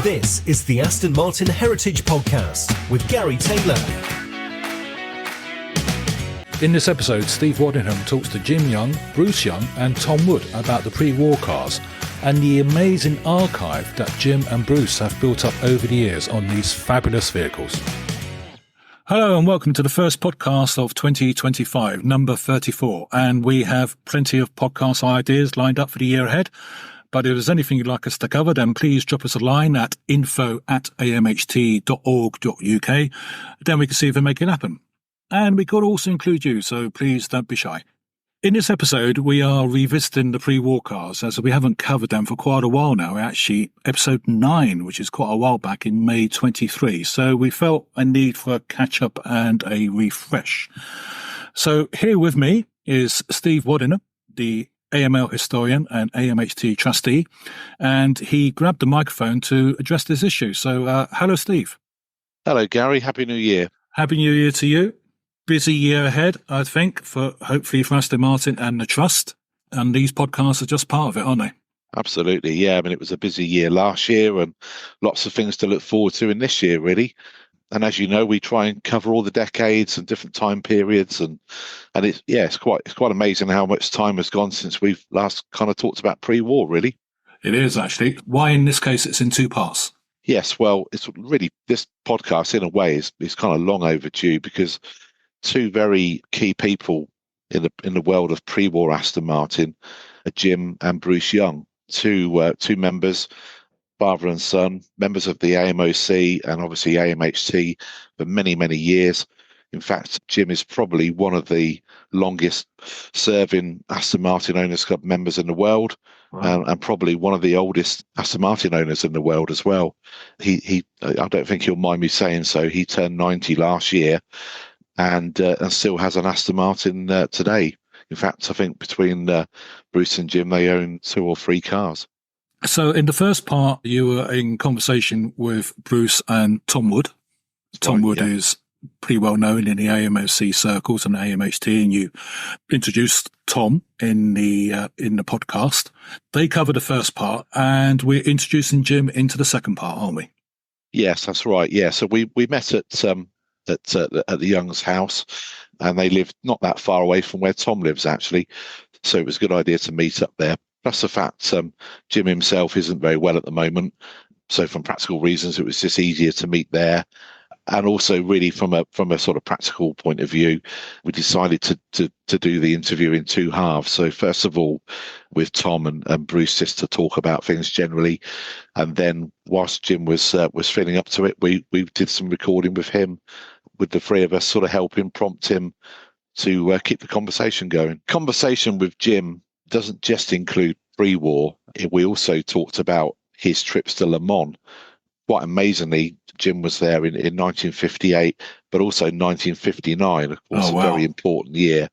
This is the Aston Martin Heritage Podcast with Gary Taylor. In this episode, Steve Waddingham talks to Jim Young, Bruce Young and Tom Wood about the pre-war cars and the amazing archive that Jim and Bruce have built up over the years on these fabulous vehicles. Hello and welcome to the first podcast of 2025, number 34. And we have plenty of podcast ideas lined up for the year ahead. But if there's anything you'd like us to cover, then please drop us a line at info@amht.org.uk. Then we can see if we make it happen. And we could also include you, so please don't be shy. In this episode, we are revisiting the pre-war cars, as we haven't covered them for quite a while now. Actually, episode 9, which is quite a while back in May 23. So we felt a need for a catch-up and a refresh. So here with me is Steve Waddingham, the AML historian and AMHT trustee, and he grabbed the microphone to address this issue. So hello, Steve. Hello, Gary. Happy New Year. Happy New Year to you. Busy year ahead, I think, hopefully for Aston Martin and the Trust. And these podcasts are just part of it, aren't they? Absolutely, yeah. I mean, it was a busy year last year and lots of things to look forward to in this year, really. And as you know, we try and cover all the decades and different time periods, and it's quite amazing how much time has gone since we've last kind of talked about pre-war. Really, it is actually. Why in this case it's in two parts? Yes, well, it's really, this podcast in a way is kind of long overdue, because two very key people in the world of pre-war Aston Martin are Jim and Bruce Young, two members, father and son, members of the AMOC and obviously AMHT for many, many years. In fact, Jim is probably one of the longest serving Aston Martin Owners Club members in the world. Wow. And probably one of the oldest Aston Martin owners in the world as well. He I don't think he'll mind me saying so, he turned 90 last year and still has an Aston Martin today. In fact, I think between Bruce and Jim, they own 2 or 3 cars. So in the first part, you were in conversation with Bruce and Tom Wood. Tom Wood is pretty well known in the AMOC circles and AMHT, and you introduced Tom in the podcast. They covered the first part, and we're introducing Jim into the second part, aren't we? Yes, that's right. Yeah, so we met at the Young's house, and they lived not that far away from where Tom lives, actually. So it was a good idea to meet up there. Plus the fact Jim himself isn't very well at the moment, so from practical reasons, it was just easier to meet there. And also, really, from a sort of practical point of view, we decided to do the interview in 2 halves. So first of all, with Tom and Bruce, just to talk about things generally, and then whilst Jim was feeling up to it, we did some recording with him, with the 3 of us sort of helping prompt him to keep the conversation going. Conversation with Jim doesn't just include pre-war. We also talked about his trips to Le Mans. Quite amazingly, Jim was there in 1958, but also 1959, of course, a very important year.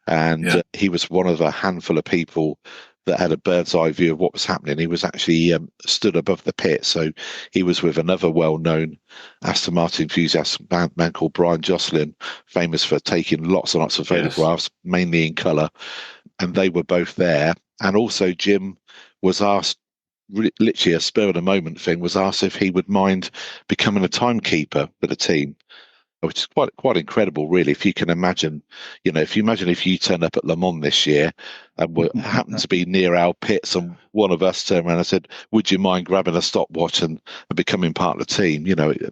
And he was one of a handful of people that had a bird's eye view of what was happening. He was actually stood above the pit. So he was with another well-known Aston Martin enthusiast, man called Brian Jocelyn, famous for taking lots and lots of photographs, mainly in colour. And they were both there. And also Jim was asked, literally a spur of the moment thing, was asked if he would mind becoming a timekeeper for the team, which is quite incredible, really. If you can imagine, if you turn up at Le Mans this year and happened to be near our pits, and one of us turned around and said, would you mind grabbing a stopwatch and becoming part of the team?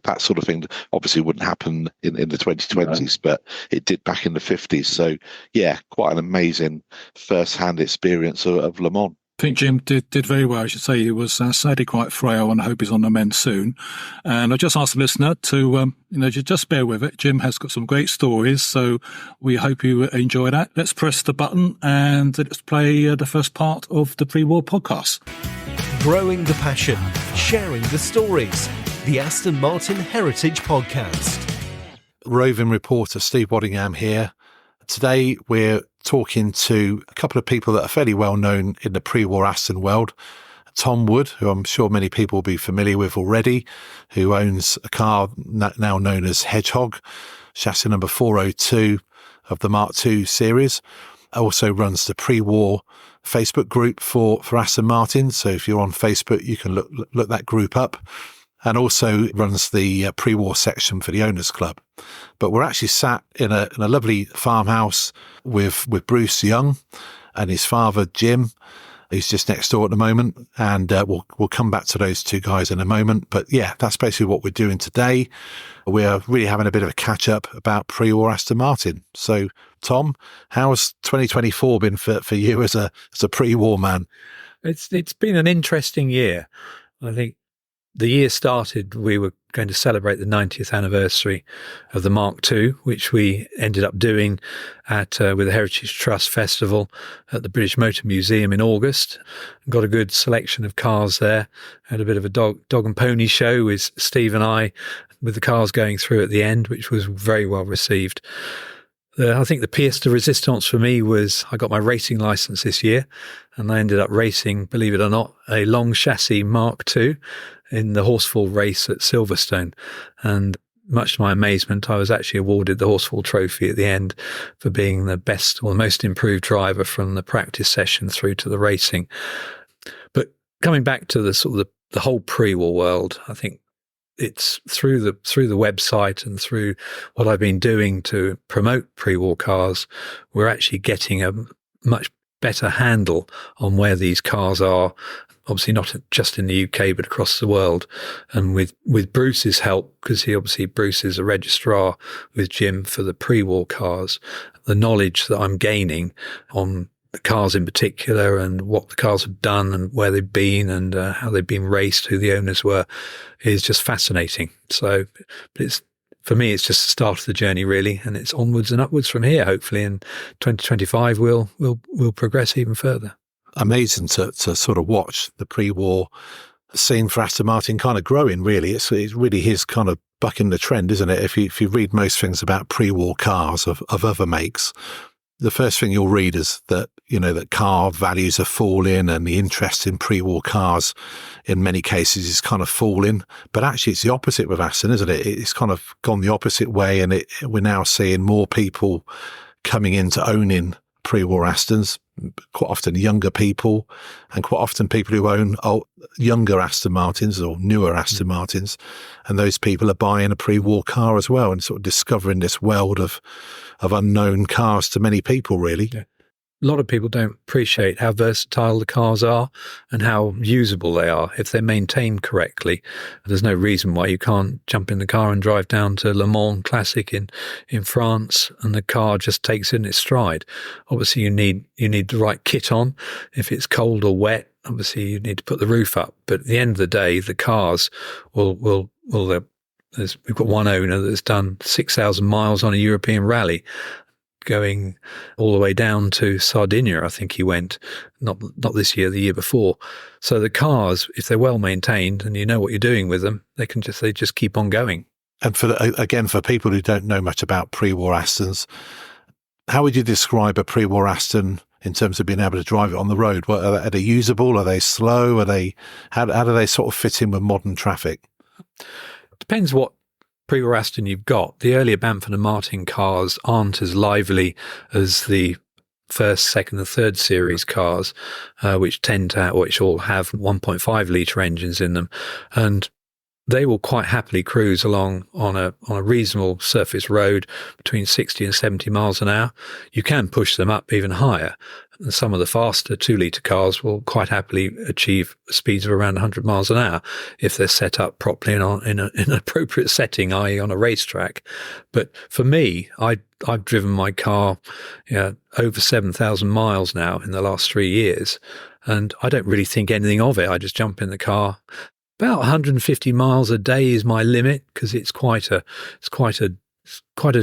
That sort of thing obviously wouldn't happen in the 2020s, but it did back in the 50s. So yeah, quite an amazing first-hand experience of Le Mans. I think Jim did very well. I should say he was sadly quite frail, and I hope he's on the mend soon. And I just asked the listener to, just bear with it. Jim has got some great stories, so we hope you enjoy that. Let's press the button and let's play the first part of the pre-war podcast. Growing the passion, sharing the stories. The Aston Martin Heritage Podcast. Roving reporter Steve Waddingham here. Today we're talking to a couple of people that are fairly well known in the pre-war Aston world. Tom Wood, who I'm sure many people will be familiar with already, who owns a car now known as Hedgehog, chassis number 402 of the Mark II series. Also runs the pre-war Facebook group for Aston Martin. So if you're on Facebook, you can look that group up. and also runs the pre-war section for the Owners Club. But we're actually sat in a lovely farmhouse with Bruce Young and his father, Jim, who's just next door at the moment. And we'll come back to those two guys in a moment. But yeah, that's basically what we're doing today. We're really having a bit of a catch-up about pre-war Aston Martin. So, Tom, how's 2024 been for you as a pre-war man? It's been an interesting year. I think the year started, we were going to celebrate the 90th anniversary of the Mark II, which we ended up doing with the Heritage Trust Festival at the British Motor Museum in August. Got a good selection of cars there. Had a bit of a dog and pony show with Steve and I, with the cars going through at the end, which was very well received. I think the pièce de résistance for me was I got my racing license this year, and I ended up racing, believe it or not, a long chassis Mark II in the Horsefall race at Silverstone. And much to my amazement, I was actually awarded the Horsefall Trophy at the end for being the best or most improved driver from the practice session through to the racing. But coming back to the sort of the whole pre-war world, I think it's through the website and through what I've been doing to promote pre-war cars, we're actually getting a much better handle on where these cars are. Obviously not just in the UK, but across the world. And with Bruce's help, because Bruce is a registrar with Jim for the pre-war cars, the knowledge that I'm gaining on the cars in particular and what the cars have done and where they've been and how they've been raced, who the owners were, is just fascinating. So for me, it's just the start of the journey, really, and it's onwards and upwards from here. Hopefully in 2025, we'll progress even further. Amazing to sort of watch the pre-war scene for Aston Martin kind of growing, really. It's really his kind of bucking the trend, isn't it? If you read most things about pre-war cars of other makes, the first thing you'll read is that, that car values are falling and the interest in pre-war cars in many cases is kind of falling. But actually it's the opposite with Aston, isn't it? It's kind of gone the opposite way, and we're now seeing more people coming into owning pre-war Astons, quite often younger people, and quite often people who own younger Aston Martins or newer Aston Martins, and those people are buying a pre-war car as well and sort of discovering this world of unknown cars to many people, really. Yeah. A lot of people don't appreciate how versatile the cars are and how usable they are if they're maintained correctly. There's no reason why you can't jump in the car and drive down to Le Mans Classic in France and the car just takes in its stride. Obviously, you need the right kit on. If it's cold or wet, obviously you need to put the roof up. But at the end of the day, the cars we've got one owner that's done 6,000 miles on a European rally, going all the way down to Sardinia, I think he went, not this year, the year before. So the cars, if they're well maintained and you know what you're doing with them, they just keep on going. And for people who don't know much about pre-war Astons, how would you describe a pre-war Aston in terms of being able to drive it on the road? Are they usable? Are they slow? How do they sort of fit in with modern traffic? Depends what pre-war Aston you've got. The earlier Bamford and Martin cars aren't as lively as the first, second and third series cars, which all have 1.5 litre engines in them. And they will quite happily cruise along on a reasonable surface road between 60 and 70 miles an hour. You can push them up even higher. And some of the faster 2-litre cars will quite happily achieve speeds of around 100 miles an hour if they're set up properly in an appropriate setting, i.e. on a racetrack. But for me, I've driven my car over 7,000 miles now in the last 3 years, and I don't really think anything of it. I just jump in the car. About 150 miles a day is my limit because it's quite a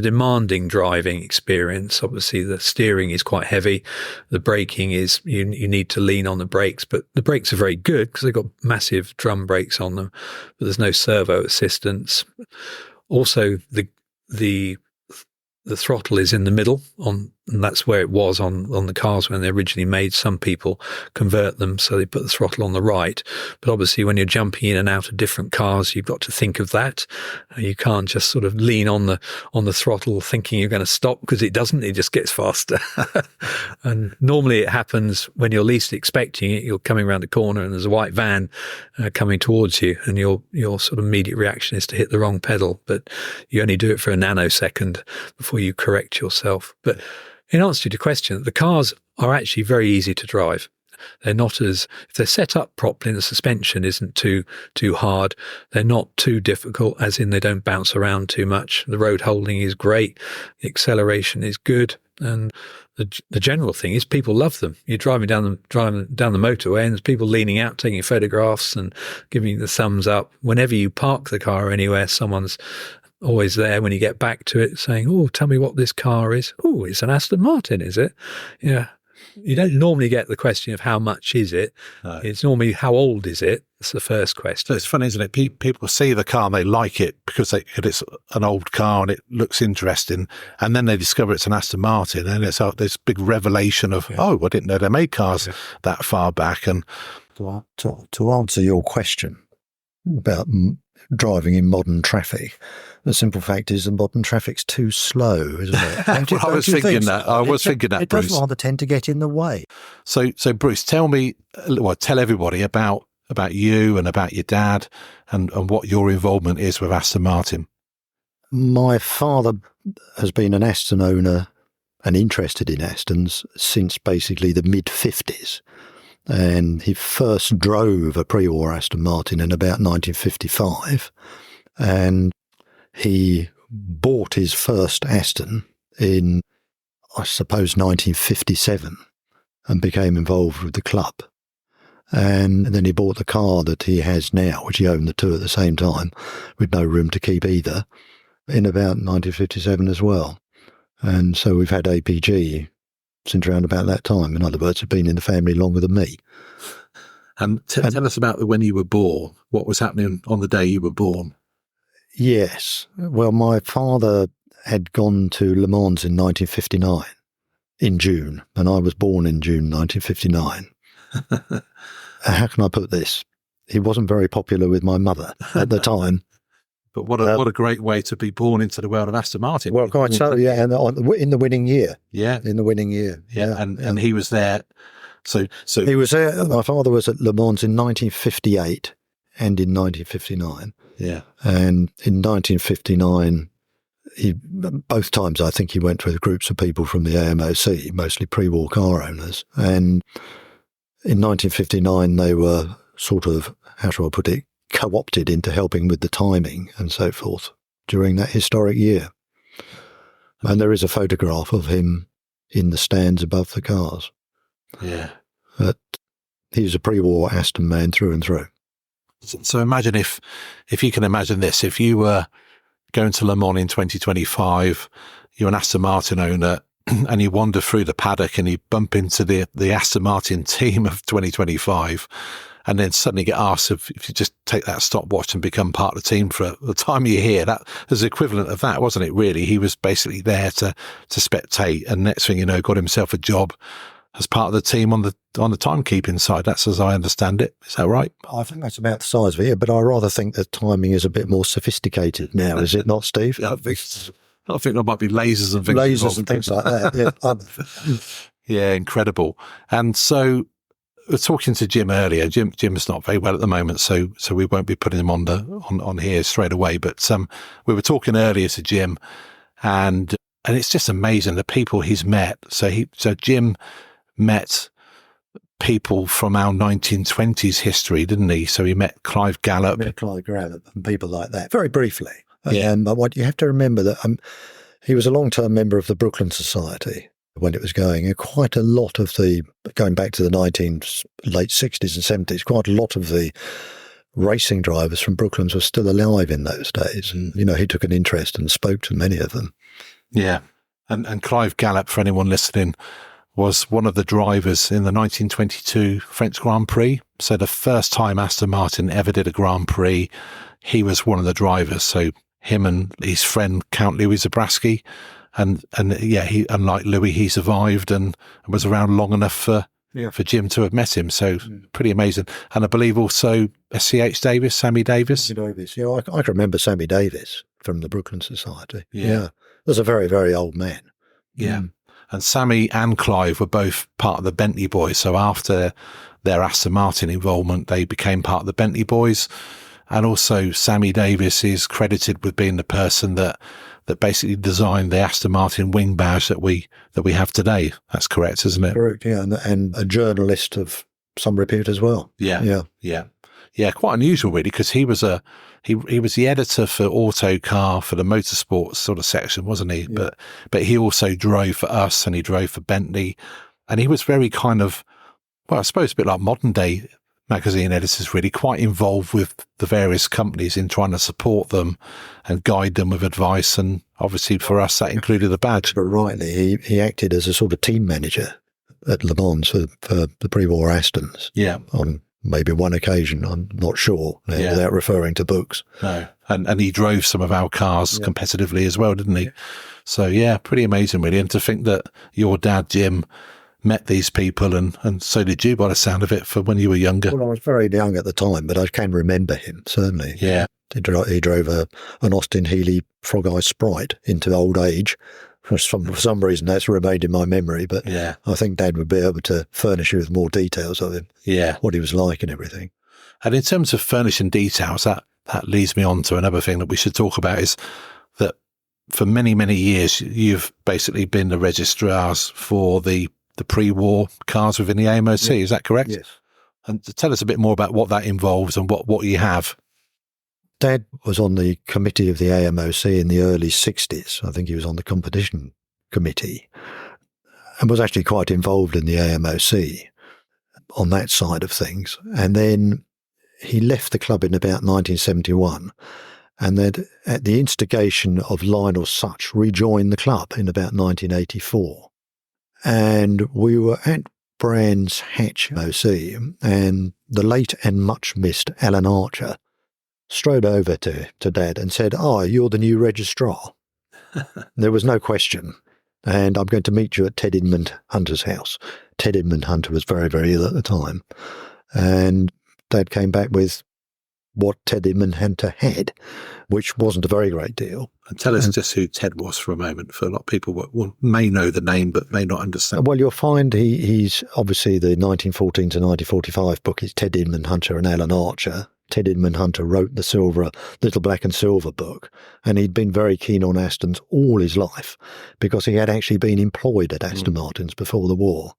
demanding driving experience. Obviously, the steering is quite heavy. The braking is you need to lean on the brakes, but the brakes are very good because they've got massive drum brakes on them. But there's no servo assistance. Also, the throttle is in the middle on And that's where it was on the cars when they originally made. Some people convert them so they put the throttle on the right. But obviously when you're jumping in and out of different cars, you've got to think of that. You can't just sort of lean on the throttle thinking you're going to stop, because it doesn't. It just gets faster. And normally it happens when you're least expecting it. You're coming around a corner and there's a white van coming towards you, and your sort of immediate reaction is to hit the wrong pedal. But you only do it for a nanosecond before you correct yourself. But in answer to your question, the cars are actually very easy to drive. They're not if they're set up properly and the suspension isn't too hard, they're not too difficult, as in they don't bounce around too much. The road holding is great. The acceleration is good. And the general thing is people love them. You're driving down the motorway and there's people leaning out, taking photographs and giving you the thumbs up. Whenever you park the car anywhere, someone's always there when you get back to it saying, "Oh, tell me what this car is." "Oh, it's an Aston Martin, is it?" Yeah. You don't normally get the question of how much is it. No. It's normally how old is it? That's the first question. So it's funny, isn't it? People see the car and they like it because it's an old car and it looks interesting. And then they discover it's an Aston Martin, and it's this big revelation of, oh, I didn't know they made cars that far back. And to answer your question about driving in modern traffic, the simple fact is that modern traffic's too slow, isn't it? I was thinking that. It Bruce. does rather tend to get in the way. So Bruce, tell everybody about you and about your dad and what your involvement is with Aston Martin. My father has been an Aston owner and interested in Astons since basically the mid-50s. And he first drove a pre-war Aston Martin in about 1955. And he bought his first Aston in, I suppose, 1957 and became involved with the club. And then he bought the car that he has now, which he owned the two at the same time, with no room to keep either, in about 1957 as well. And so we've had APG since around about that time. In other words, have been in the family longer than me. And tell us about when you were born. What was happening on the day you were born? Yes. Well, my father had gone to Le Mans in 1959, in June, and I was born in June 1959. How can I put this? He wasn't very popular with my mother at the time. But what a great way to be born into the world of Aston Martin. Well, quite so, yeah, and in the winning year. Yeah. In the winning year. Yeah, and he was there. So he was there. My father was at Le Mans in 1958 and in 1959. Yeah. And in 1959, both times I think he went with groups of people from the AMOC, mostly pre-war car owners. And in 1959, they were sort of, how shall I put it, co-opted into helping with the timing and so forth during that historic year. And there is a photograph of him in the stands above the cars. Yeah. But he was a pre-war Aston man through and through. So imagine if you can imagine this, if you were going to Le Mans in 2025, you're an Aston Martin owner, and you wander through the paddock and you bump into the Aston Martin team of 2025, and then suddenly get asked if you just take that stopwatch and become part of the team for the time you're here. That was the equivalent of that, wasn't it, really? He was basically there to spectate, and next thing you know, got himself a job as part of the team on the timekeeping side. That's as I understand it. Is that right? I think that's about the size of it, but I rather think that timing is a bit more sophisticated now, is it not, Steve? I think there might be lasers and things. Lasers and things like that, yeah. Yeah, incredible. And so we're talking to Jim earlier. Jim's not very well at the moment, so we won't be putting him on here straight away. But we were talking earlier to Jim, and it's just amazing the people he's met. So Jim met people from our 1920s history, didn't he? So he met Clive Gallup. And people like that, very briefly. Yeah. What you have to remember that he was a long-term member of the Brooklyn Society when it was going, and quite a lot of going back to the late 60s and 70s, quite a lot of the racing drivers from Brooklands were still alive in those days. And, he took an interest and spoke to many of them. Yeah. And Clive Gallup, for anyone listening, was one of the drivers in the 1922 French Grand Prix. So the first time Aston Martin ever did a Grand Prix, he was one of the drivers. So him and his friend, Count Louis Zabrowski, And yeah, he, unlike Louis, he survived and was around long enough for Jim to have met him. So pretty amazing. And I believe also C.H. Davis, Sammy Davis. Sammy Davis. Yeah, I can remember Sammy Davis from the Brooklyn Society. Yeah. Was a very, very old man. Yeah. And Sammy and Clive were both part of the Bentley Boys. So after their Aston Martin involvement, they became part of the Bentley Boys. And also Sammy Davis is credited with being the person that basically designed the Aston Martin wing badge that we have today. That's correct, isn't it? Correct, yeah. And a journalist of some repute as well. Yeah. Quite unusual, really, because he was the editor for Autocar for the motorsports sort of section, wasn't he? Yeah. But he also drove for us, and he drove for Bentley, and he was very kind of, well, I suppose a bit like modern day magazine editors, really quite involved with the various companies in trying to support them and guide them with advice. And obviously for us, that included the badge. But rightly, he acted as a sort of team manager at Le Mans for the pre-war Astons. Yeah. On maybe one occasion, I'm not sure, without referring to books. No. And he drove some of our cars competitively as well, didn't he? Yeah. So, yeah, pretty amazing, really. And to think that your dad, Jim, met these people, and so did you, by the sound of it, for when you were younger. Well, I was very young at the time, but I can remember him, certainly. Yeah. He drove an Austin Healey Frog Eye Sprite into old age. For some reason, that's remained in my memory, but I think Dad would be able to furnish you with more details of him, what he was like and everything. And in terms of furnishing details, that leads me on to another thing that we should talk about, is that for many, many years, you've basically been the registrars for the pre-war cars within the AMOC. Is that correct? Yes. And to tell us a bit more about what that involves and what you have. Dad was on the committee of the AMOC in the early 60s. I think he was on the competition committee and was actually quite involved in the AMOC on that side of things. And then he left the club in about 1971, and then at the instigation of Lionel Such rejoined the club in about 1984. And we were at Brands Hatch OC, and the late and much missed Alan Archer strode over to Dad and said, you're the new registrar. There was no question. And I'm going to meet you at Ted Edmund Hunter's house. Ted Edmund Hunter was very, very ill at the time. And Dad came back with what Ted Edmund Hunter had, which wasn't a very great deal. And tell us just who Ted was for a moment. For a lot of people may know the name, but may not understand. Well, you'll find he's obviously the 1914 to 1945 book is Ted Edmund Hunter and Alan Archer. Ted Edmund Hunter wrote the Little Black and Silver book, and he'd been very keen on Astons all his life because he had actually been employed at Aston Martins before the war.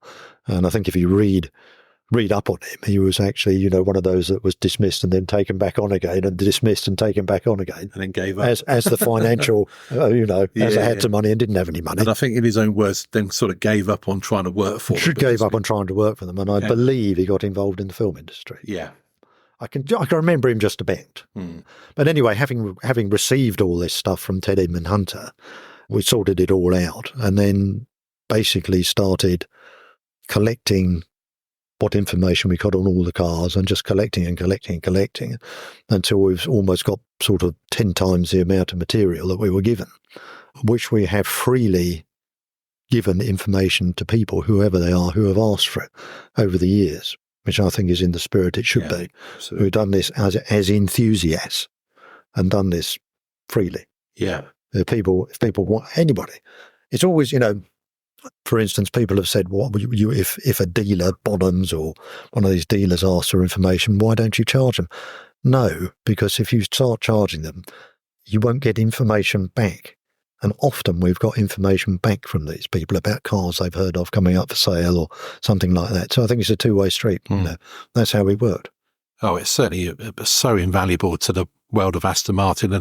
And I think if you read up on him, he was actually, one of those that was dismissed and then taken back on again, and dismissed and taken back on again. And then gave up. As the financial, as I had some money and didn't have any money. And I think in his own words, then sort of gave up on trying to work for them. Gave up on trying to work for them, and I believe he got involved in the film industry. Yeah. I can remember him just about. But anyway, having received all this stuff from Ted Edmund Hunter, we sorted it all out and then basically started collecting what information we got on all the cars and just collecting until we've almost got sort of 10 times the amount of material that we were given, which we have freely given information to people, whoever they are, who have asked for it over the years, which I think is in the spirit it should be. Absolutely. We've done this as enthusiasts and done this freely. Yeah. If people want, anybody, it's always, for instance, people have said, what would you if a dealer, Bonhams or one of these dealers asks for information, why don't you charge them? No, because if you start charging them, you won't get information back. And often we've got information back from these people about cars they've heard of coming up for sale or something like that. So I think it's a two-way street. That's how we worked. Oh, it's certainly so invaluable to the world of Aston Martin.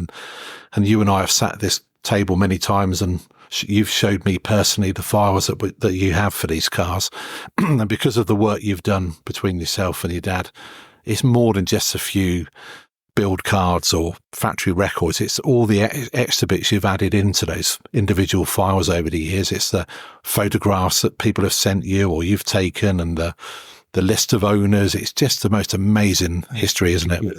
And you and I have sat at this table many times, and you've showed me personally the files that you have for these cars. And because of the work you've done between yourself and your dad, it's more than just a few build cards or factory records. It's all the extra bits you've added into those individual files over the years. It's the photographs that people have sent you or you've taken, and the list of owners. It's just the most amazing history, isn't it?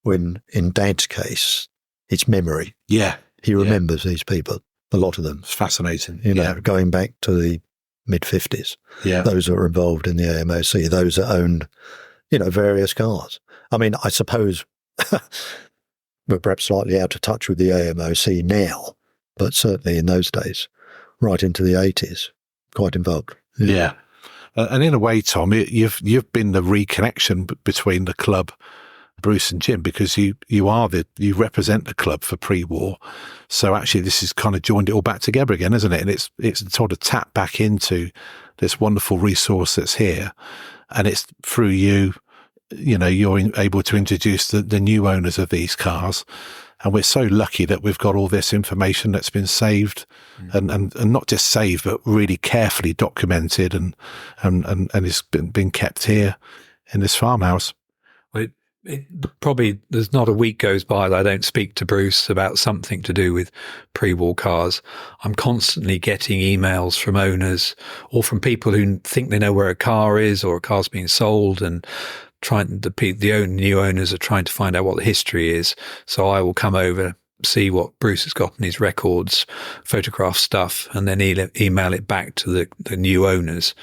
When in Dad's case, it's memory. Yeah. He remembers these people. a lot of them. It's fascinating. Going back to the mid-50s. Yeah. Those that were involved in the AMOC, those that owned, various cars. I mean, I suppose we're perhaps slightly out of touch with the AMOC now, but certainly in those days, right into the 80s, quite involved. Yeah. And in a way, Tom, you've been the reconnection between the club, Bruce and Jim, because you represent the club for pre-war. So actually, this has kind of joined it all back together again, isn't it? And it's sort of tapped back into this wonderful resource that's here, and it's through you. You're able to introduce the new owners of these cars. And we're so lucky that we've got all this information that's been saved and not just saved, but really carefully documented and it's been kept here in this farmhouse. Probably there's not a week goes by that I don't speak to Bruce about something to do with pre-war cars. I'm constantly getting emails from owners or from people who think they know where a car is or a car's being sold, and the new owners are trying to find out what the history is. So I will come over, see what Bruce has got in his records, photograph stuff, and then email it back to the new owners.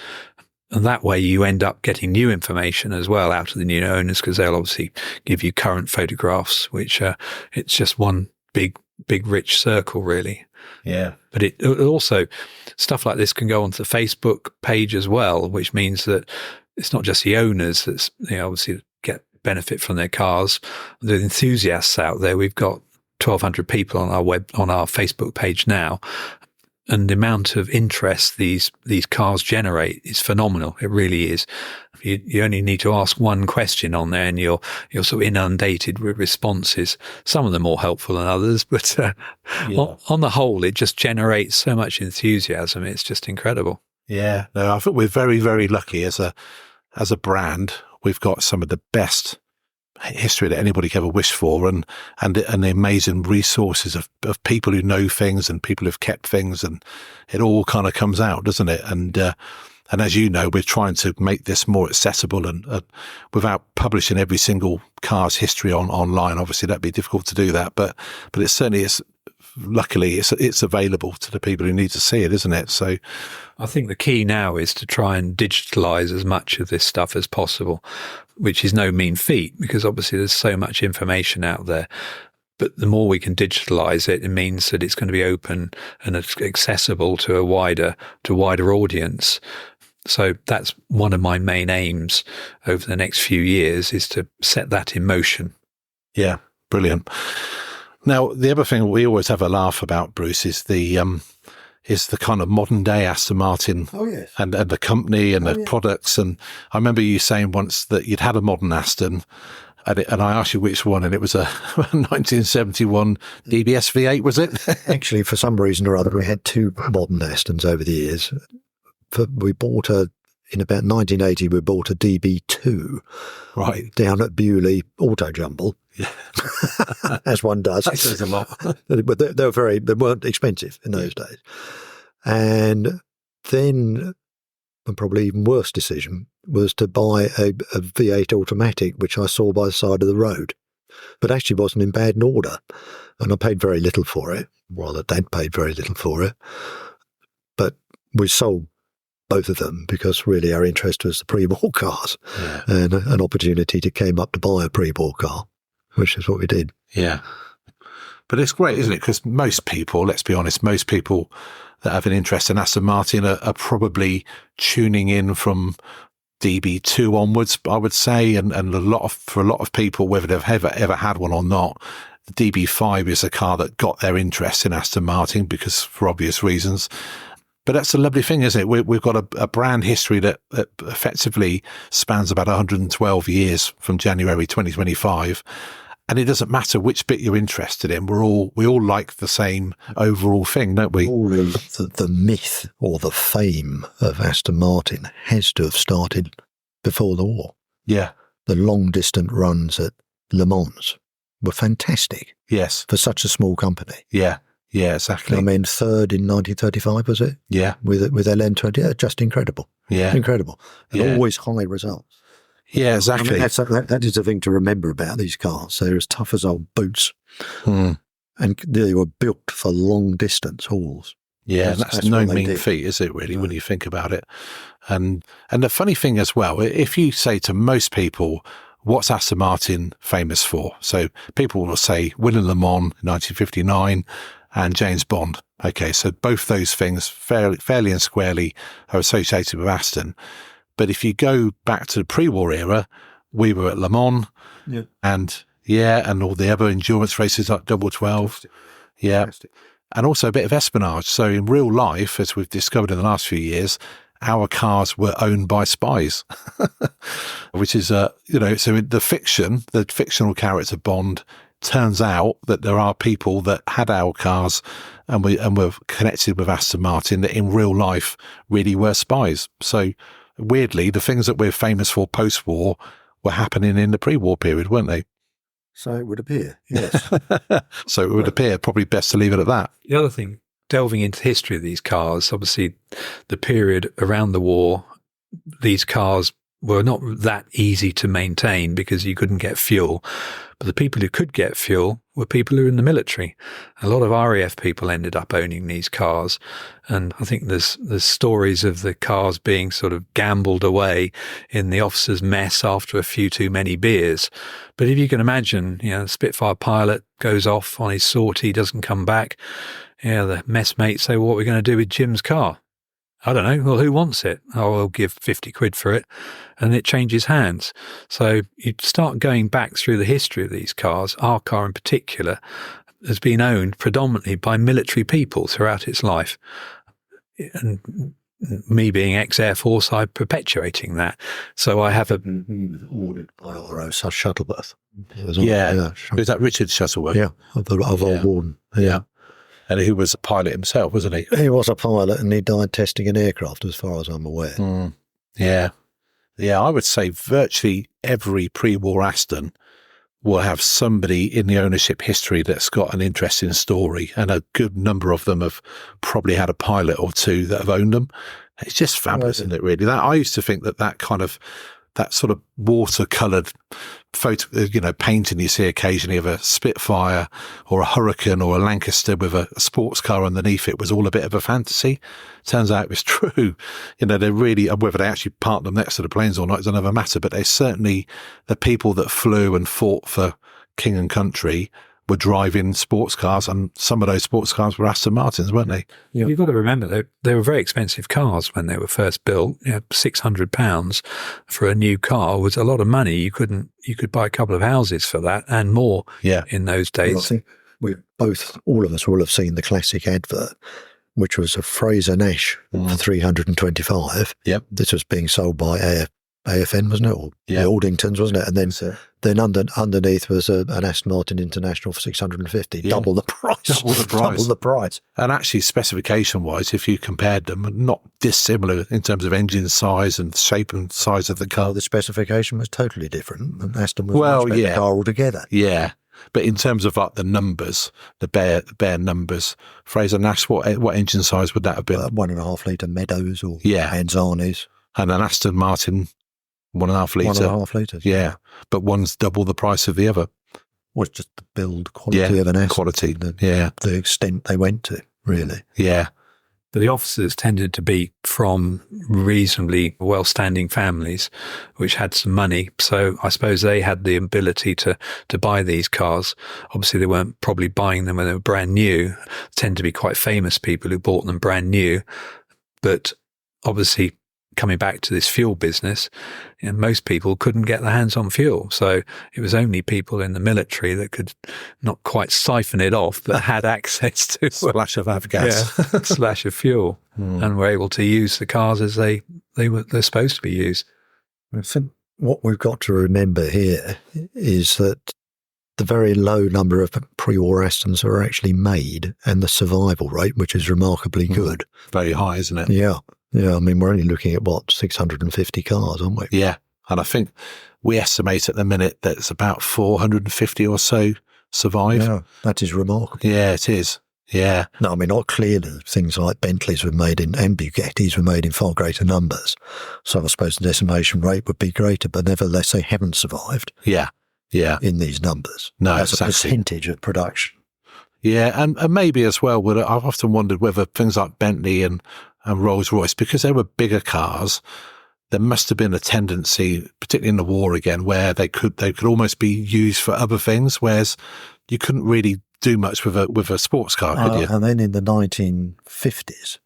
And that way you end up getting new information as well out of the new owners, because they'll obviously give you current photographs, which it's just one big rich circle, really. Yeah. But it also, stuff like this can go onto the Facebook page as well, which means that it's not just the owners that's obviously get benefit from their cars. The enthusiasts out there, we've got 1,200 people on our Facebook page now. And the amount of interest these cars generate is phenomenal. It really is. You only need to ask one question on there, and you're sort of inundated with responses. Some of them more helpful than others, but on the whole, it just generates so much enthusiasm. It's just incredible. Yeah, no, I think we're very, very lucky as a brand. We've got some of the best history that anybody could ever wish for, and the amazing resources of people who know things and people who've kept things, and it all kind of comes out, doesn't it? And as you know, we're trying to make this more accessible and without publishing every single car's history online. Obviously, that'd be difficult to do that, but it certainly is. Luckily, it's available to the people who need to see it, isn't it? So I think the key now is to try and digitalize as much of this stuff as possible, which is no mean feat, because obviously there's so much information out there. But the more we can digitalize it, it means that it's going to be open and accessible to a wider audience. So that's one of my main aims over the next few years, is to set that in motion. Yeah, brilliant. Now, the other thing we always have a laugh about, Bruce, is the kind of modern day Aston Martin and the company and the products. And I remember you saying once that you'd had a modern Aston, and I asked you which one, and it was a 1971 DBS V8, was it? Actually, for some reason or other, we had two modern Astons over the years. In about 1980, we bought a DB2 down at Bewley Auto Jumble, as one does. That says a lot. But they weren't expensive in those days. And then, and probably even worse decision, was to buy a V8 automatic, which I saw by the side of the road, but actually wasn't in bad order. And I paid very little for it. Well, Dad paid very little for it. But we sold both of them because really our interest was the pre-war cars, and an opportunity came up to buy a pre-war car, which is what we did. Yeah. But it's great, isn't it? Because most people, let's be honest, most people that have an interest in Aston Martin are probably tuning in from DB2 onwards, I would say, and for a lot of people, whether they've ever had one or not, the DB5 is a car that got their interest in Aston Martin because for obvious reasons. But that's a lovely thing, isn't it? We've got a brand history that effectively spans about 112 years from January 2025. And it doesn't matter which bit you're interested in. We all like the same overall thing, don't we? The myth or the fame of Aston Martin has to have started before the war. Yeah. The long distant runs at Le Mans were fantastic. Yes. For such a small company. Yeah. Yeah, exactly. I mean, third in 1935, was it? Yeah. With LN20. Yeah, just incredible. Yeah. Incredible. And always high results. Yeah, exactly. I mean, that is the thing to remember about these cars. They're as tough as old boots. And they were built for long distance hauls. Yeah, that's no what they mean did. feat, is it, really, when you think about it? And the funny thing as well, if you say to most people, what's Aston Martin famous for? So people will say winning Le Mans in 1959 and James Bond. Okay, so both those things fairly and squarely are associated with Aston. But if you go back to the pre-war era, we were at Le Mans and all the other endurance races like WW2. Yeah. Fantastic. And also a bit of espionage. So in real life, as we've discovered in the last few years, our cars were owned by spies, which is, so in the fictional character Bond, turns out that there are people that had our cars and were connected with Aston Martin that in real life really were spies. So weirdly, the things that we're famous for post-war were happening in the pre-war period, weren't they? So it would appear, yes. So it would appear probably best to leave it at that. The other thing, delving into the history of these cars, obviously the period around the war, these cars were not that easy to maintain because you couldn't get fuel. But the people who could get fuel were people who were in the military. A lot of RAF people ended up owning these cars. And I think there's stories of the cars being sort of gambled away in the officers' mess after a few too many beers. But if you can imagine, the Spitfire pilot goes off on his sortie, doesn't come back. The messmates say, well, what are we going to do with Jim's car? I don't know. Well, who wants it? Oh, I'll give 50 quid for it. And it changes hands. So you start going back through the history of these cars. Our car in particular has been owned predominantly by military people throughout its life. And me being ex-Air Force, I'm perpetuating that. So I have ordered by R.O. Shuttleworth. Is that Richard Shuttleworth? Yeah, of Old Warden. Yeah. And he was a pilot himself, wasn't he? He was a pilot and he died testing an aircraft, as far as I'm aware. Yeah. Yeah, I would say virtually every pre-war Aston will have somebody in the ownership history that's got an interesting story, and a good number of them have probably had a pilot or two that have owned them. It's just fabulous, isn't it, really? I used to think that sort of watercoloured photo, painting you see occasionally of a Spitfire or a Hurricane or a Lancaster with a sports car underneath it was all a bit of a fantasy. Turns out it was true. They're really, whether they actually park them next to the planes or not is another matter, but they certainly, the people that flew and fought for king and country were driving sports cars, and some of those sports cars were Aston Martins, weren't they? Yeah. You've got to remember, they were very expensive cars when they were first built. £600 for a new car was a lot of money. You could buy a couple of houses for that and more in those days. Well, I think all of us will have seen the classic advert, which was a Fraser Nash for 325. Yep. This was being sold by AFN, wasn't it? Or the Aldingtons, wasn't it? And then underneath was an Aston Martin International for 650, double the price. Double the price. And actually, specification-wise, if you compared them, not dissimilar in terms of engine size and shape and size of the car. The specification was totally different. And Aston was a much better car altogether. Yeah. But in terms of like the numbers, the bare numbers, Fraser Nash, what engine size would that have been? 1.5 litre Meadows or Anzanis. And an Aston Martin 1.5 litre. 1.5 litres. Yeah. But one's double the price of the other. Well, it's just the build quality of an Aston. Quality, the extent they went to, really. Yeah. But the officers tended to be from reasonably well-standing families, which had some money. So I suppose they had the ability to buy these cars. Obviously, they weren't probably buying them when they were brand new. They tend to be quite famous people who bought them brand new. But obviously, coming back to this fuel business, most people couldn't get their hands on fuel. So it was only people in the military that could not quite siphon it off, but had access to splash of avgas, splash of fuel, and were able to use the cars as they're supposed to be used. I think what we've got to remember here is that the very low number of pre-war Astons are actually made, and the survival rate, which is remarkably good. Very high, isn't it? Yeah. Yeah, I mean, we're only looking at, 650 cars, aren't we? Yeah, and I think we estimate at the minute that it's about 450 or so survive. Yeah, that is remarkable. Yeah, it is. Yeah. No, I mean, not clearly. Things like Bentleys and Bugattis were made in far greater numbers. So I suppose the decimation rate would be greater, but nevertheless, they haven't survived. Yeah. Yeah. In these numbers. No, as exactly. a percentage of production. Yeah, and maybe as well, I've often wondered whether things like Bentley and Rolls-Royce, because they were bigger cars, there must have been a tendency, particularly in the war again, where they could almost be used for other things, whereas you couldn't really do much with a sports car, could you? And then in the 1950s,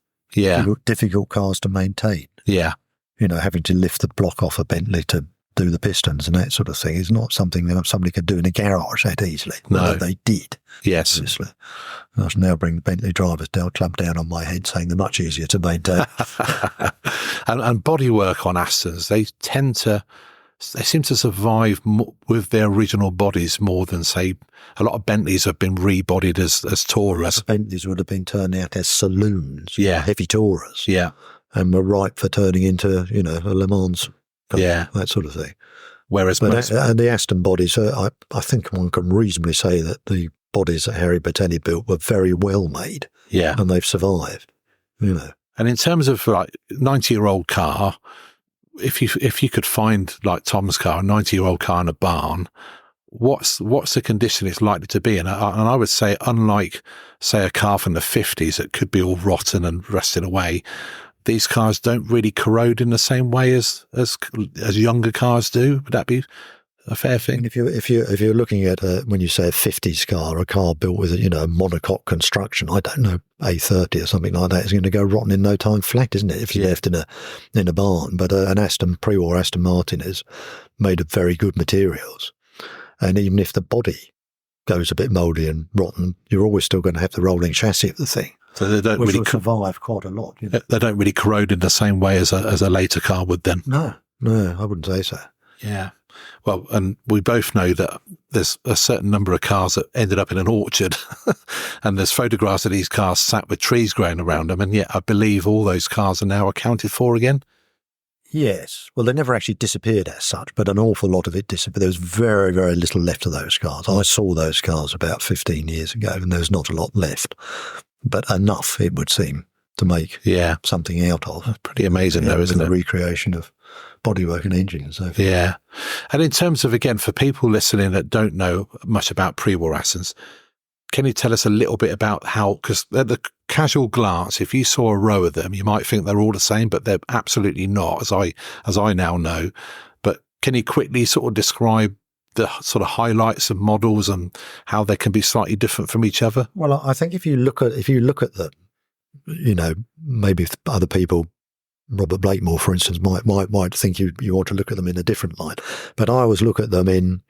difficult cars to maintain. Yeah. Having to lift the block off a Bentley to do the pistons and that sort of thing is not something that somebody could do in a garage that easily. No. They did. Yes. Obviously. I should now bring the Bentley drivers club down on my head, saying they're much easier to maintain. and bodywork on Astons, they seem to survive with their original bodies more than, say, a lot of Bentleys have been rebodied as Tourers. Bentleys would have been turned out as saloons, heavy Tourers. Yeah. And were ripe for turning into, a Le Mans, that sort of thing. Whereas and the Aston bodies, I think one can reasonably say that the bodies that Harry Bertelli built were very well made. Yeah. And they've survived, And in terms of 90-year-old car, if you could find like Tom's car, a 90-year-old car in a barn, what's the condition it's likely to be? And I would say, unlike, say, a car from the 50s that could be all rotten and rusting away, these cars don't really corrode in the same way as younger cars do. Would that be a fair thing? And if you're looking at when you say a 50s car, a car built with a monocoque construction, I don't know, A30 or something like that is going to go rotten in no time flat, isn't it? If you're left in a barn. But an pre-war Aston Martin is made of very good materials, and even if the body goes a bit mouldy and rotten, you're always still going to have the rolling chassis of the thing. So they don't which really will survive quite a lot. They don't really corrode in the same way as a later car would then. No, I wouldn't say so. Yeah. Well, and we both know that there's a certain number of cars that ended up in an orchard, and there's photographs of these cars sat with trees growing around them, and yet I believe all those cars are now accounted for again. Yes. Well, they never actually disappeared as such, but an awful lot of it disappeared. There was very, very little left of those cars. I saw those cars about 15 years ago, and there was not a lot left. But enough, it would seem, to make something out of. That's pretty amazing, though, isn't it? The recreation of bodywork and engine and so forth. Yeah. And in terms of, again, for people listening that don't know much about pre-war Astons, can you tell us a little bit about how, because at the casual glance, if you saw a row of them, you might think they're all the same, but they're absolutely not, as I now know. But can you quickly sort of describe the sort of highlights of models and how they can be slightly different from each other? Well, I think if you look at them, maybe other people, Robert Blakemore, for instance, might think you ought to look at them in a different light. But I always look at them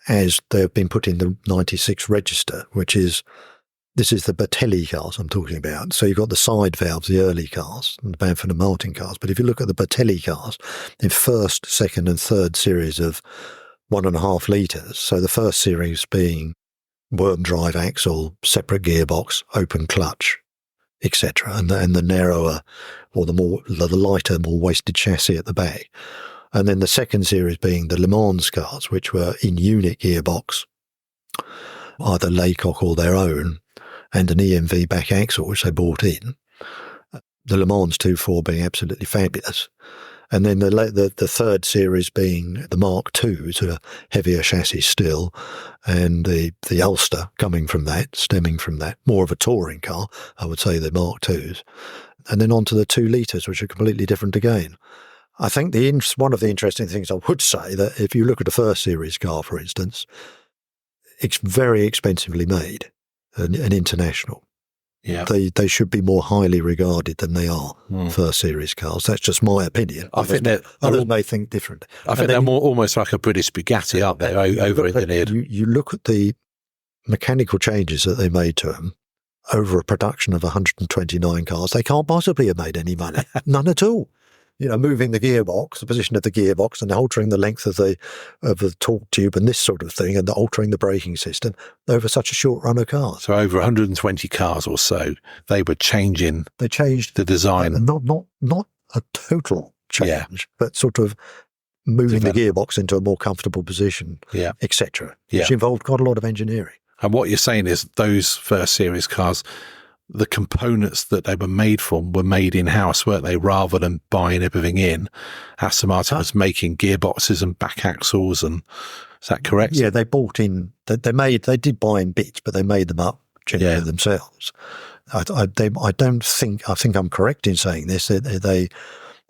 as they've been put in the 96 register, this is the Bertelli cars I'm talking about. So you've got the side valves, the early cars, and the Bamford and Martin cars. But if you look at the Bertelli cars, in first, second and third series of 1.5 litres. So the first series being worm drive axle, separate gearbox, open clutch, etc., and the narrower or the lighter, more wasted chassis at the back. And then the second series being the Le Mans cars, which were in unit gearbox, either Laycock or their own, and an EMV back axle, which they bought in. The Le Mans 2.4 being absolutely fabulous. And then the third series being the Mark II, so a heavier chassis still, and the Ulster stemming from that, more of a touring car, I would say, the Mark IIs. And then on to the 2 litres, which are completely different again. I think one of the interesting things I would say, that if you look at a first series car, for instance, it's very expensively made and international. Yeah, they should be more highly regarded than they are first series cars. That's just my opinion. I think others may think different. I think they're more almost like a British Bugatti, aren't they? Over-engineered. You look at the mechanical changes that they made to them over a production of 129 cars. They can't possibly have made any money, none at all. Moving the gearbox, the position of the gearbox, and altering the length of the torque tube and this sort of thing, and altering the braking system over such a short run of cars. So over 120 cars or so, they were changing. They changed the design. Not a total change, but sort of moving the gearbox into a more comfortable position, etc. Which involved quite a lot of engineering. And what you're saying is those first series cars, the components that they were made from were made in-house, weren't they, rather than buying everything in? Aston Martin was making gearboxes and back axles, and is that correct? Yeah, they bought in, they did buy in bits, but they made them up genuine themselves. I think I'm correct in saying this, they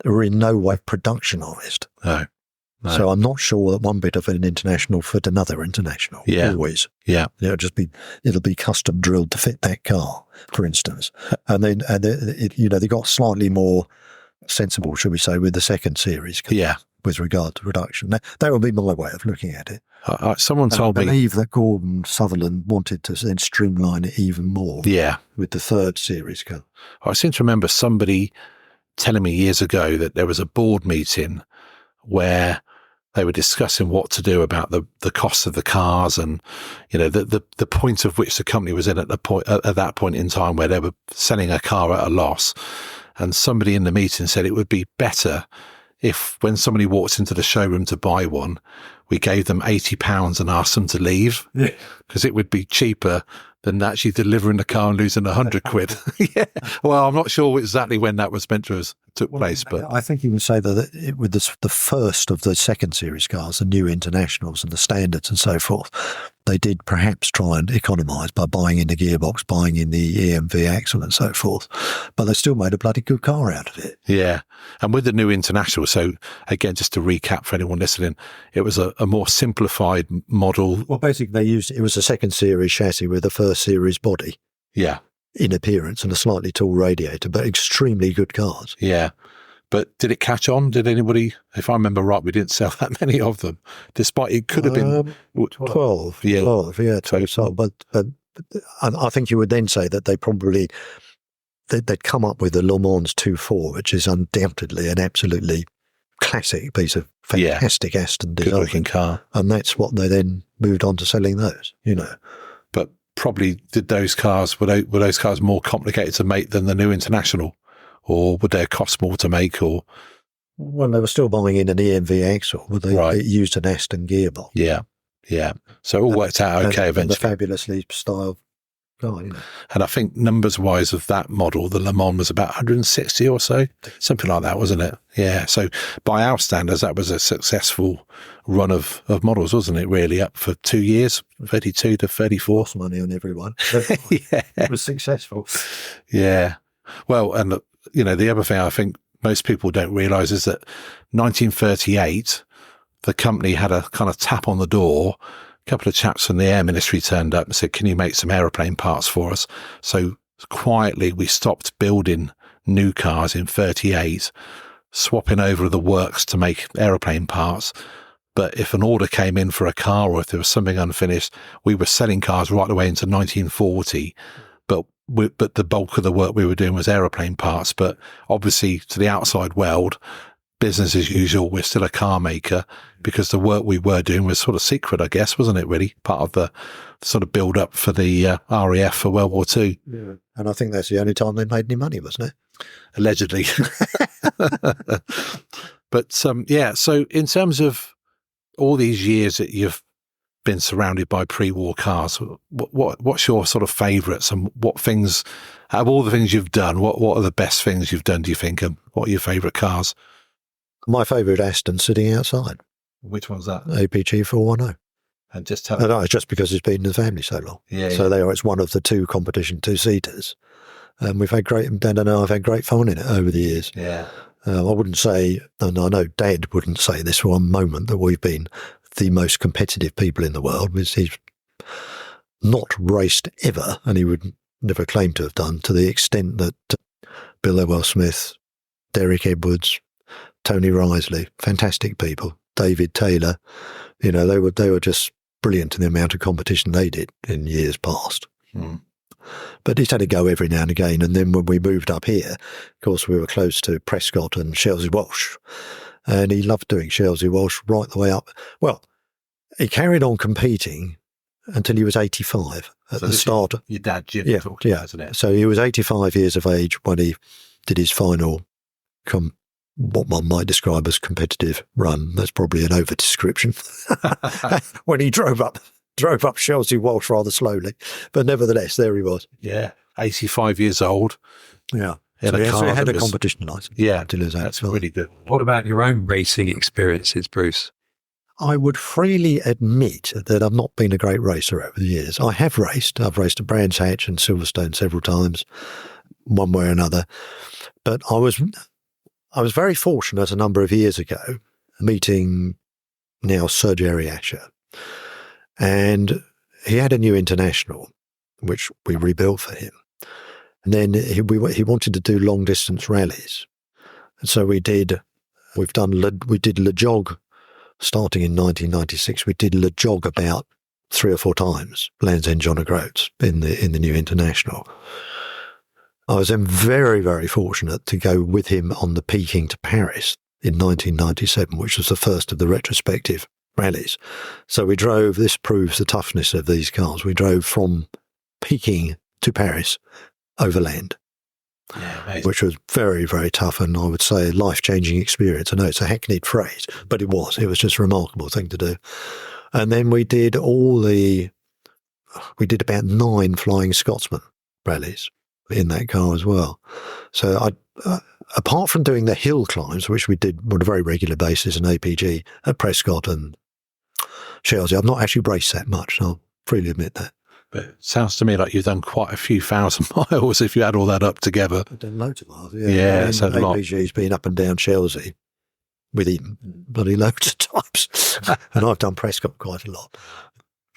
were in no way productionised. No. So I'm not sure that one bit of an international fit another international. Yeah. Always. Yeah. It'll be custom drilled to fit that car, for instance. And then, they got slightly more sensible, should we say, with the second series. Yeah. With regard to production. That would be my way of looking at it. Someone told me. I believe that Gordon Sutherland wanted to then streamline it even more. Yeah. With the third series car. I seem to remember somebody telling me years ago that there was a board meeting where they were discussing what to do about the cost of the cars and, the point of which the company was in at that point in time where they were selling a car at a loss. And somebody in the meeting said it would be better if when somebody walks into the showroom to buy one, we gave them £80 and asked them to leave, because it would be cheaper than actually delivering the car and losing £100. Yeah. Well, I'm not sure exactly when that was meant to have took place, but I think you would say that with the first of the second series cars, the new internationals and the standards and so forth, they did perhaps try and economise by buying in the gearbox, buying in the EMV axle and so forth, but they still made a bloody good car out of it. Yeah. And with the new international, so again, just to recap for anyone listening, it was a more simplified model. Well, basically it was a second series chassis with a first series body. Yeah. In appearance and a slightly tall radiator, but extremely good cars. Yeah. But did it catch on? Did anybody, if I remember right, we didn't sell that many of them, despite it could have been 12. Yeah. 12, yeah. 12 sold. But I think you would then say that they'd come up with the Le Mans 2.4, which is undoubtedly an absolutely classic piece of fantastic Aston design. Good-looking car. And that's what they then moved on to selling those, But probably were those cars more complicated to make than the new international? Or would they cost more to make? Or well, they were still buying in an EMV axle, but they used an Aston gearbox. Yeah. So it all worked out okay eventually. And a fabulously styled car, And I think numbers-wise of that model, the Le Mans was about 160 or so, something like that, wasn't it? Yeah. So by our standards, that was a successful run of models, wasn't it? Really, up for 2 years, 32 to 34. Lost money on everyone. Yeah. It was successful. Yeah. Well, and the other thing I think most people don't realise is that 1938, the company had a kind of tap on the door. A couple of chaps from the Air Ministry turned up and said, "Can you make some aeroplane parts for us?" So quietly, we stopped building new cars in 38, swapping over the works to make aeroplane parts. But if an order came in for a car or if there was something unfinished, we were selling cars right away into 1940. But the bulk of the work we were doing was aeroplane parts. But obviously, to the outside world, business as usual, we're still a car maker because the work we were doing was sort of secret, I guess, wasn't it, really? Part of the sort of build up for the RAF for World War II. Yeah. And I think that's the only time they made any money, wasn't it? Allegedly. But, so in terms of all these years that you've been surrounded by pre-war cars, what's your sort of favourites, and what things, out of all the things you've done, what are the best things you've done, do you think, and what are your favourite cars? My favourite Aston sitting outside. Which one's that? APG 410. And just tell No, it's just because it's been in the family so long. Yeah. So it's one of the two competition two-seaters. We've had I've had great fun in it over the years. Yeah. I wouldn't say, and I know Dad wouldn't say this for one moment, that we've been the most competitive people in the world. He's not raced ever, and he would never claim to have done, to the extent that Bill Ewell-Smith, Derek Edwards, Tony Risley, fantastic people, David Taylor, they were just brilliant in the amount of competition they did in years past. Mm. But he's had to go every now and again. And then when we moved up here, of course, we were close to Prescott and Chelsea Walsh. And he loved doing Chelsea Walsh right the way up. Well, he carried on competing until he was 85 at the start. Your dad, Jim, talked about, about, isn't it? So he was 85 years of age when he did his final, what one might describe as competitive run. That's probably an over-description. When he drove up Chelsea Walsh rather slowly. But nevertheless, there he was. Yeah, 85 years old. Yeah. So he had a competition license. Yeah, until his that's really good. What about your own racing experiences, Bruce? I would freely admit that I've not been a great racer over the years. I have raced. I've raced at Brands Hatch and Silverstone several times, one way or another. But I was very fortunate a number of years ago meeting now Sir Jerry Asher. And he had a new International, which we rebuilt for him. And then he wanted to do long distance rallies. And so we did Le Jog starting in 1996. We did Le Jog about 3 or 4 times, Land's End John O'Groats in the new International. I was then very, very fortunate to go with him on the Peking to Paris in 1997, which was the first of the retrospective rallies. So we drove, this proves the toughness of these cars, we drove from Peking to Paris overland, which was very, very tough, and I would say a life-changing experience. I know it's a hackneyed phrase, but it was just a remarkable thing to do. And then we did about 9 Flying Scotsman rallies in that car as well. So apart from doing the hill climbs, which we did on a very regular basis in APG at Prescott and Chelsea, I've not actually raced that much, I'll freely admit that. But it sounds to me like you've done quite a few thousand miles if you add all that up together. I've done loads of miles, Yeah, it's a lot. APG's been up and down Chelsea with him bloody loads of times. And I've done Prescott quite a lot.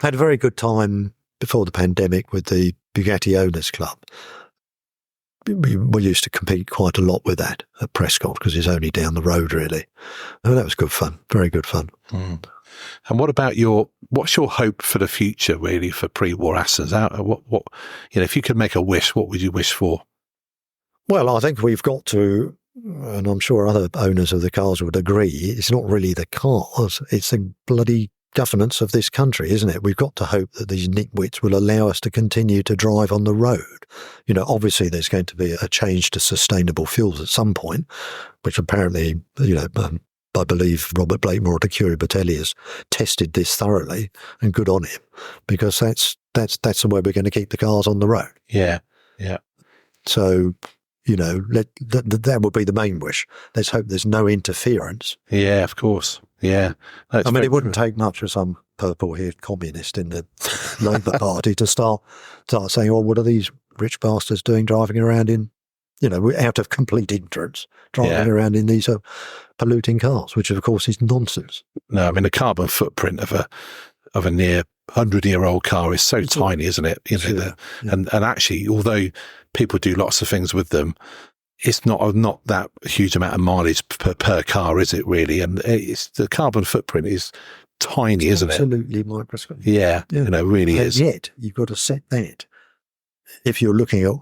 Had a very good time before the pandemic with the Bugatti Owners Club. We used to compete quite a lot with that at Prescott because it's only down the road, really. Oh, that was good fun, very good fun. Mm. And what about what's your hope for the future, really, for pre-war Astons? What if you could make a wish, what would you wish for? Well, I think we've got to, and I'm sure other owners of the cars would agree, it's not really the cars, it's the bloody governance of this country, isn't it? We've got to hope that these nitwits will allow us to continue to drive on the road. Obviously there's going to be a change to sustainable fuels at some point, which apparently, I believe Robert Blakemore at Curie Batelli has tested this thoroughly, and good on him, because that's the way we're going to keep the cars on the road. Yeah, yeah. So, that would be the main wish. Let's hope there's no interference. Yeah, of course. Yeah. It wouldn't take much for some purple-haired communist in the Labour Party to start saying, "Oh, what are these rich bastards doing driving around in, out of complete ignorance, driving around in these polluting cars," which of course is nonsense. No, the carbon footprint of a near 100-year-old car is so tiny, isn't it? And actually, although people do lots of things with them, it's not that huge amount of mileage per car, is it really? And the carbon footprint is tiny, isn't it? Absolutely microscopic. Yeah, really is. Yet you've got to set that. If you're looking at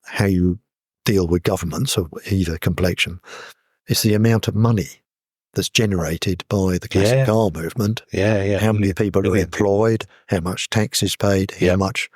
how you deal with governments of either complexion, it's the amount of money that's generated by the classic car movement. Yeah. How many people are employed, how much tax is paid, how much,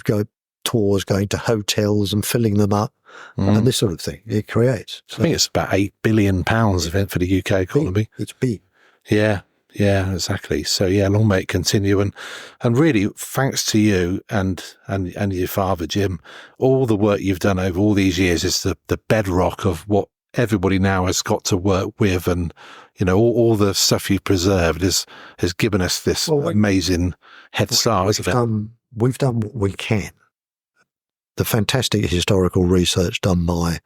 go tours, going to hotels and filling them up, and this sort of thing it creates. So, I think it's about £8 billion event for the UK economy. It's big. Yeah, exactly. So long may it continue, and really thanks to you and your father Jim, all the work you've done over all these years is the bedrock of what everybody now has got to work with, and all the stuff you've preserved has given us this amazing head start, isn't it? We've done what we can. The fantastic historical research done by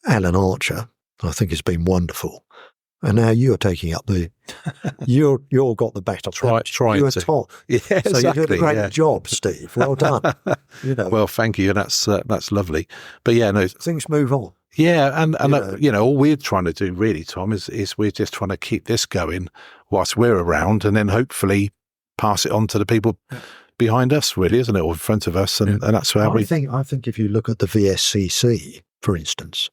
Alan Archer, I think, has been wonderful. And now you're taking up you're got the baton. Trying you're to. Top. Yeah, exactly. So you did a great job, Steve. Well done. Well, thank you. That's lovely. But things move on. Yeah, and all we're trying to do really, Tom, is we're just trying to keep this going whilst we're around, and then hopefully pass it on to the people behind us, really, isn't it, or in front of us, and that's how I think if you look at the VSCC, for instance,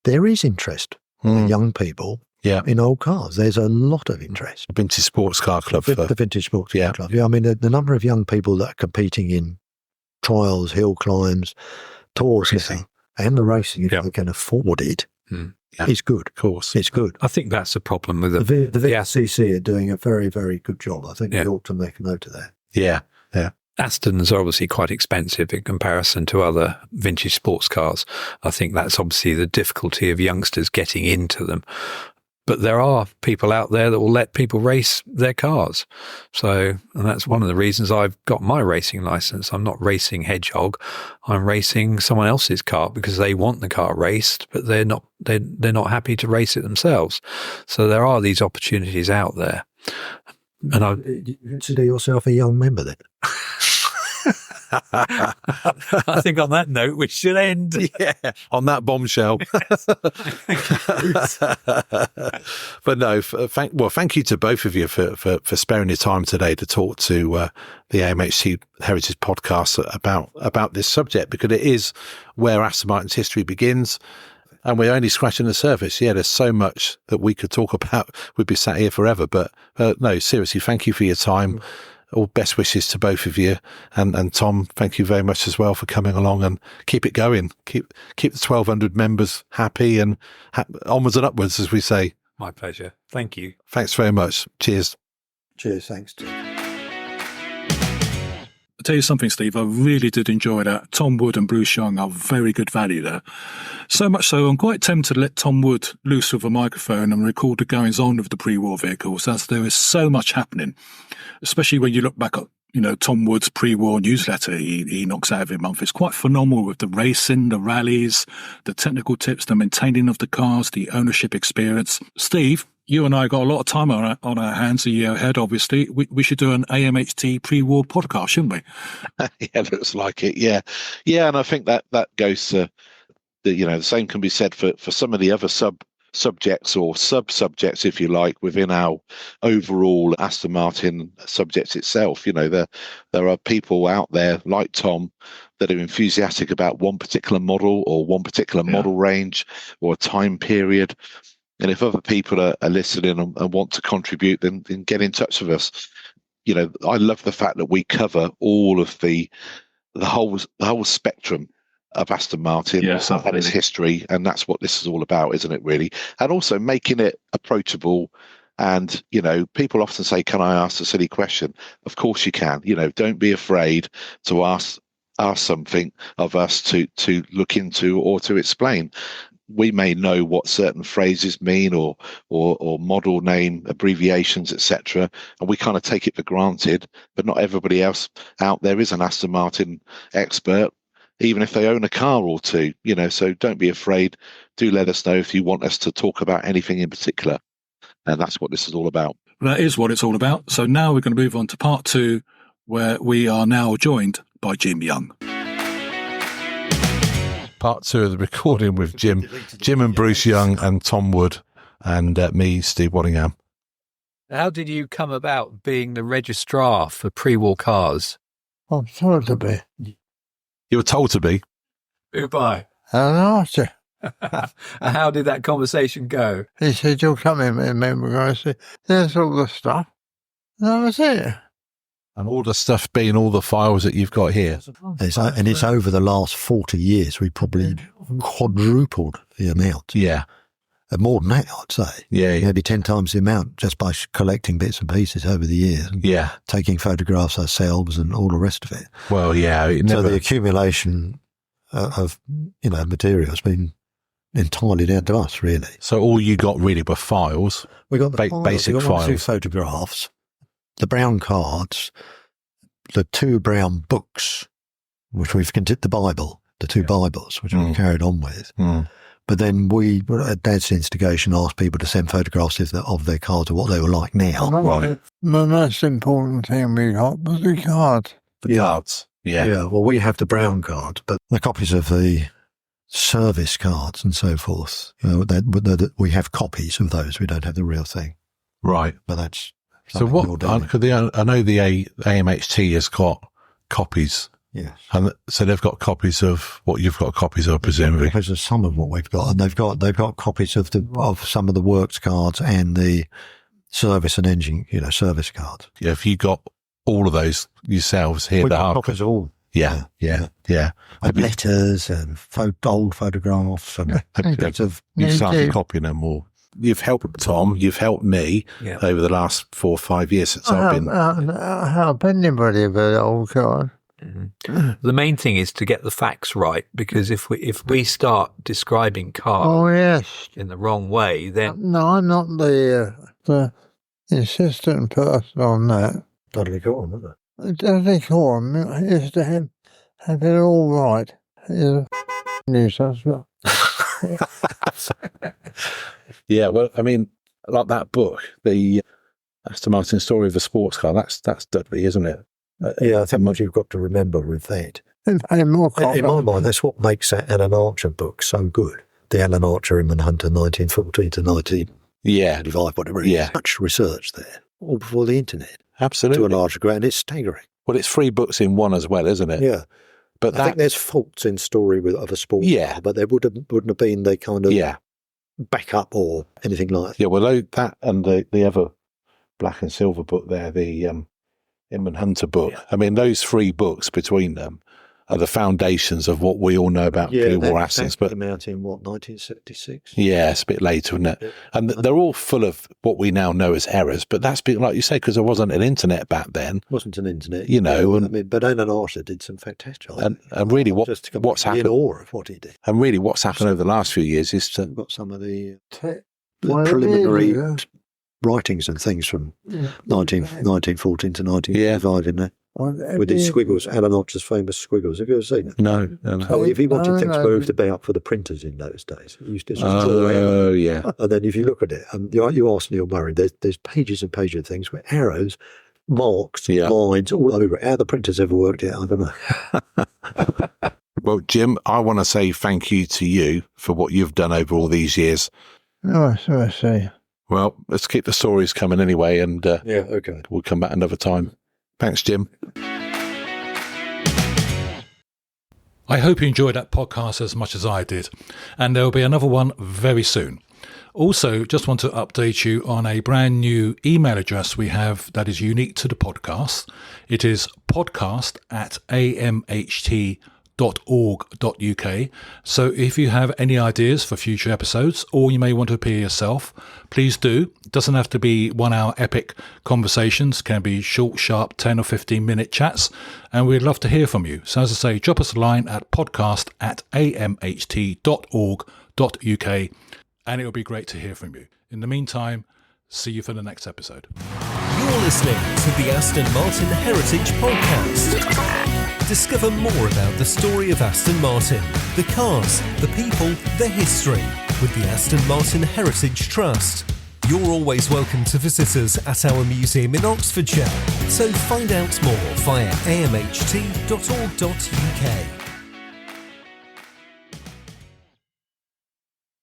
there is interest from young people in old cars. There's a lot of interest. Vintage Sports Car Club. The Vintage Sports Car Club. Yeah, the number of young people that are competing in trials, hill climbs, tours, and the racing, if they can afford it, is good. Of course. It's good. I think that's the problem with the VSCC are doing a very, very good job. I think we ought to make a note of that. Yeah. Astons are obviously quite expensive in comparison to other vintage sports cars. I think that's obviously the difficulty of youngsters getting into them. But there are people out there that will let people race their cars. So, and that's one of the reasons I've got my racing license. I'm not racing Hedgehog. I'm racing someone else's car because they want the car raced, but they're not happy to race it themselves. So there are these opportunities out there. And you consider yourself a young member then? I think on that note, we should end. Yeah, on that bombshell. But no, thank you to both of you for sparing your time today to talk to the AMHT Heritage Podcast about this subject, because it is where Aston Martin's history begins. And we're only scratching the surface. Yeah, there's so much that we could talk about. We'd be sat here forever. But no, seriously, thank you for your time. All best wishes to both of you. And Tom, thank you very much as well for coming along, and keep it going. Keep the 1,200 members happy and onwards and upwards, as we say. my pleasure. Thank you. Thanks very much. Cheers. Cheers, thanks. I'll tell you something, Steve, I really did enjoy that. Tom Wood and Bruce Young are very good value there. So much so, I'm quite tempted to let Tom Wood loose with a microphone and record the goings-on of the pre-war vehicles, as there is so much happening, especially when you look back at, Tom Wood's pre-war newsletter he knocks out every month. It's quite phenomenal with the racing, the rallies, the technical tips, the maintaining of the cars, the ownership experience. Steve, you and I got a lot of time on our hands a year ahead, obviously. We should do an AMHT pre-war podcast, shouldn't we? Yeah, looks like it. Yeah. Yeah, and I think that goes to, the same can be said for some of the other subjects or sub-subjects, if you like, within our overall Aston Martin subject itself. There are people out there like Tom that are enthusiastic about one particular model or one particular model range or a time period. And if other people are listening and want to contribute, then get in touch with us. I love the fact that we cover all of the whole spectrum of Aston Martin and its history, and that's what this is all about, isn't it, really? And also making it approachable. And people often say, "Can I ask a silly question?" Of course you can. Don't be afraid to ask something of us to look into or to explain. We may know what certain phrases mean or model name abbreviations, etc., and we kind of take it for granted. But not everybody else out there is an Aston Martin expert, even if they own a car or two. So don't be afraid. Do let us know if you want us to talk about anything in particular, and that's what this is all about. That is what it's all about. So now we're going to move on to part 2, where we are now joined by Jim Young. Part 2 of the recording with Jim and Bruce Young and Tom Wood and me, Steve Waddingham. How did you come about being the registrar for pre-war cars? I'm told to be. You were told to be. Who by? And after, How did that conversation go? he said, "You'll come in with me." I said, "There's all the stuff." And that was it. And all the stuff being all the files that you've got here. It's over the last 40 years, we probably quadrupled the amount. Yeah. More than that, I'd say. Yeah. Maybe 10 times the amount just by collecting bits and pieces over the years. And Yeah. taking photographs ourselves and all the rest of it. Well, yeah. So the accumulation of material has been entirely down to us, really. So all you got really were files. We got the basic we got 1 or 2 files. photographs, the brown cards, the 2 brown books, which we've continued, the Bible, the 2 Bibles, which we've carried on with. But then we, at Dad's instigation, asked people to send photographs of their cards or what they were like now. Right. The most important thing we got was the card. The cards. Yeah. Yeah, well, we have the brown card, but the copies of the service cards and so forth, we have copies of those. We don't have the real thing. Right. But that's... So what? I know the AMHT has got copies. Yes. And so they've got copies of what you've got copies of, presumably. Copies of some of what we've got, and they've got copies of some of the works cards and the service and engine, service cards. Yeah, if you got all of those yourselves here, We've the got hard copies of all. Yeah. And letters and old photographs and bits of. You started copying them all. You've helped Tom. You've helped me over the last 4 or 5 years since I've been. I help anybody with an old card. Mm-hmm. The main thing is to get the facts right, because if we start describing cars Oh, yes. in the wrong way, then No, I'm not the insistent person on that. Dudley Corn, wasn't it? Dudley Corn is to have it all right. He's a nuisance. Yeah, well, I mean, like that book, the Aston Martin Story of a Sports Car, that's Dudley, isn't it? Yeah, I think what you've got to remember with that, And more in my mind, that's what makes that Alan Archer book so good. The Alan Archer and Hunter 1914 to 1925, whatever it is. Yeah. Much research there, all before the internet. Absolutely. To a large degree, and it's staggering. Well, it's 3 books in one as well, isn't it? Yeah. But I think there's faults in story of a sports car, but there wouldn't have been the kind of backup or anything like that. Yeah, well, that and the other black and silver book there, the Inman Hunter book. Yeah. I mean, those 3 books between them are the foundations of what we all know about pre-war Astons. But came out in, 1976? Yeah, it's a bit later, isn't it? Yeah. And they're all full of what we now know as errors, but that's been, like you say, because there wasn't an internet back then. It wasn't an internet. You know. I mean, but Alan Archer did some fantastic. And really what's happened, in awe of what he did. And really what's happened over the last few years is to... We've got some of the preliminary writings and things from 1914 to 1955 in there. With his squiggles, Alan Archer's famous squiggles. Have you ever seen it? No. So if he wanted things moved about for the printers in those days, he used to draw out. Oh, yeah. And then if you look at it, you ask Neil Murray, there's pages and pages of things with arrows, marks, lines all over it. How the printers ever worked it, I don't know. Well, Jim, I want to say thank you to you for what you've done over all these years. Oh, so I see. Well, let's keep the stories coming anyway, and okay. We'll come back another time. Thanks, Jim. I hope you enjoyed that podcast as much as I did, and there will be another one very soon. Also, just want to update you on a brand new email address we have that is unique to the podcast. It is podcast@amht.org.uk. So if you have any ideas for future episodes, or you may want to appear yourself, please do. It doesn't have to be 1 hour epic conversations, can be short, sharp 10 or 15 minute chats, and we'd love to hear from you. So as I say, drop us a line at podcast@amht.org.uk, and it will be great to hear from you. In the meantime, see you for the next episode. You're listening to the Aston Martin Heritage Podcast. Discover more about the story of Aston Martin, the cars, the people, the history with the Aston Martin Heritage Trust. You're always welcome to visit us at our museum in Oxfordshire, so find out more via amht.org.uk.